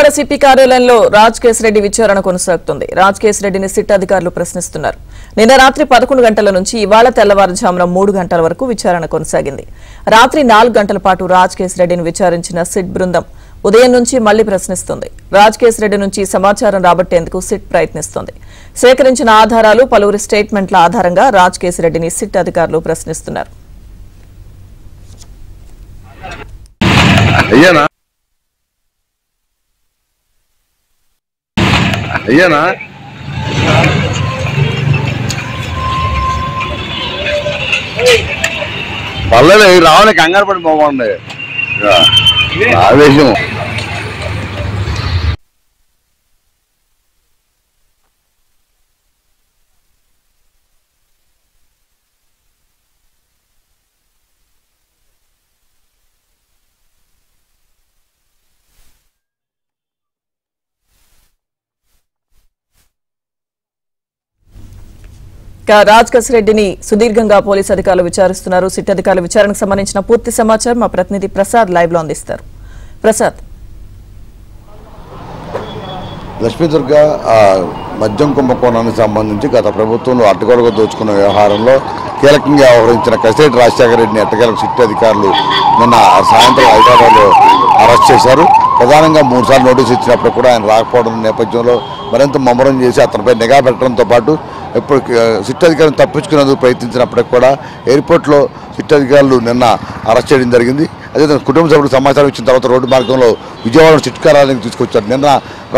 Vijayawada CP కార్యాలయంలో రాజ్ కేశిరెడ్డి విచారణ కొనసాగుతుంది. రాజ్ కేశిరెడ్డిని సిట్ అధికారులు ప్రశ్నిస్తున్నారు. నిన్న రాత్రి 11 గంటల నుంచి ఇవాళ తెల్లవారుజామున 3 గంటల వరకు విచారణ కొనసాగింది. రాత్రి 4 గంటల పాటు రాజ్ కేశిరెడ్డిని విచారించిన సిట్ బృందం ఉదయం నుంచి మళ్లీ ప్రశ్నిస్తుంది. రాజ్ కేశిరెడ్డి నుంచి సమాచారం రాబట్టేందుకు సిట్ ప్రయత్నిస్తోంది. సేకరించిన ఆధారాలు పలువురి స్టేట్మెంట్ల ఆధారంగా రాజ్ కేశిరెడ్డిని సిట్ అధికారులు ప్రశ్నిస్తున్నారు. అయ్యానా పర్లేదు రావాలి కంగారు పడి పోవండి ఆవేశం రాజ్ కేశిరెడ్డిని సుదీర్ఘంగా పోలీసు అధికారులు విచారిస్తున్నారు. సిట్ అధికారుల విచారణకు సంబంధించిన పూర్తి సమాచారం మా ప్రతినిధి ప్రసాద్ లైవ్ లో అందిస్తారు. ప్రసాద్. లక్ష్మీదుర్గ మద్యం కుంభకోణానికి సంబంధించి గత ప్రభుత్వంలో అడ్డగోలుగా దోచుకున్న వ్యవహారంలో కీలకంగా వ్యవహరించిన కేశిరెడ్డి రాజశేఖర రెడ్డిని ఎట్టకేలకు సిట్ అధికారులు నిన్న సాయంత్రం హైదరాబాద్లో అరెస్ట్ చేశారు. ప్రధానంగా 3 సార్లు నోటీసు ఇచ్చినప్పుడు కూడా ఆయన రాకపోవడం నేపథ్యంలో మరింత ముమ్మరం చేసి అతనిపై నిఘా పెట్టడంతో పాటు ఇప్పుడు సిట్ అధికారులు తప్పించుకునేందుకు ప్రయత్నించినప్పటికీ కూడా ఎయిర్పోర్ట్లో సిట్ అధికారులు నిన్న అరెస్ట్ చేయడం జరిగింది. అదేవిధంగా కుటుంబ సభ్యులకు సమాచారం ఇచ్చిన తర్వాత రోడ్డు మార్గంలో విజయవాడ సిట్ కార్యాలయానికి తీసుకొచ్చారు. నిన్న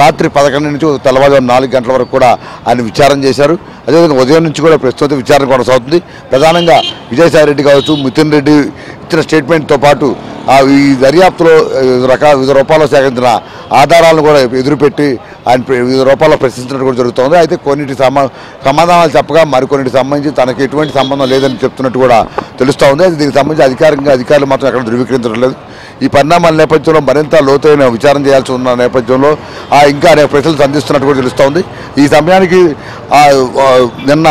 రాత్రి 11 నుంచి తెల్లవారుజాము 4 గంటల వరకు కూడా ఆయన విచారణ చేశారు. అదేవిధంగా ఉదయం నుంచి కూడా ప్రస్తుతం విచారణ కొనసాగుతుంది. ప్రధానంగా విజయసాయి రెడ్డి కావచ్చు, మిథున్ రెడ్డి ఇచ్చిన స్టేట్మెంట్తో పాటు ఈ దర్యాప్తులో వివిధ రూపాల్లో సేకరించిన ఆధారాలను కూడా ఎదురుపెట్టి ఆయన వివిధ రూపాల్లో ప్రశ్నించినట్టు కూడా జరుగుతుంది. అయితే కొన్నిటి సమాధానాలు చెప్పగా మరికొన్నిటికి సంబంధించి తనకి ఎటువంటి సంబంధం లేదని చెప్తున్నట్టు కూడా తెలుస్తూ ఉంది. అయితే దీనికి సంబంధించి అధికారులు మాత్రం ఎక్కడ ధృవీకరించడం లేదు. ఈ పరిణామాల నేపథ్యంలో మరింత లోతైన విచారణ చేయాల్సి ఉన్న నేపథ్యంలో ఇంకా అనేక ప్రశ్నలు సంధిస్తున్నట్టు కూడా తెలుస్తూ ఉంది. ఈ సమయానికి నిన్న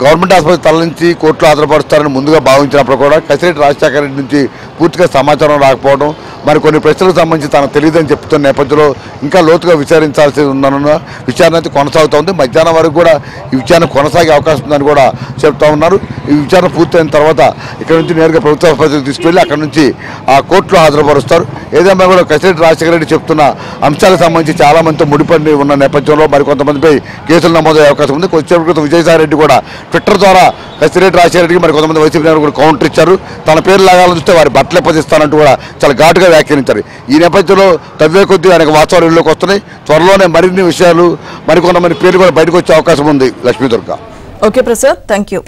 గవర్నమెంట్ ఆసుపత్రి తరలించి కోర్టులో హాజరుపరుస్తారని ముందుగా భావించినప్పుడు కూడా కేశిరెడ్డి రాజశేఖర రెడ్డి నుంచి పూర్తిగా సమాచారం రాకపోవడం, మరి కొన్ని ప్రశ్నలకు సంబంధించి తనకు తెలియదని చెప్తున్న నేపథ్యంలో ఇంకా లోతుగా విచారించాల్సి ఉందన్న విచారణ అయితే కొనసాగుతోంది. మధ్యాహ్నం వరకు కూడా ఈ విచారణ కొనసాగే అవకాశం ఉందని కూడా చెప్తా ఉన్నారు. ఈ విచారణ పూర్తయిన తర్వాత ఇక్కడ నుంచి నేరుగా ప్రభుత్వ ఆసుపత్రికి తీసుకువెళ్ళి అక్కడ నుంచి ఆ కోర్టులో హాజరుపరుస్తారు. ఏదైనా కూడా కేశిరెడ్డి రాజశేఖర రెడ్డి చెప్తున్న అంశాలకు సంబంధించి చాలా మందితో ముడిపడి ఉన్న నేపథ్యంలో మరికొంతమందిపై కేసులు నమోదయ్యే అవకాశం ఉంది. కొద్దిసేపటి క్రితం విజయసాయి రెడ్డి కూడా ట్విట్టర్ ద్వారా కేశిరెడ్డి రాజశేఖర రెడ్డికి మరి కొంతమంది వైసీపీ నాయకులు కూడా కౌంటర్ ఇచ్చారు. తన పేరు లాగాలని చూస్తే వారి బట్టలు ఎప్పదిస్తానంటూ కూడా చాలా ఘాటుగా వ్యాఖ్యానించారు. ఈ నేపథ్యంలో తవ్వే కొద్దీ ఆయనకు వాస్తవాలు ఇళ్ళలోకి వస్తున్నాయి. త్వరలోనే మరిన్ని విషయాలు మరికొంతమంది పేర్లు కూడా బయటకు వచ్చే అవకాశం ఉంది. Lakshmi Durga. Okay Prasad, thank you.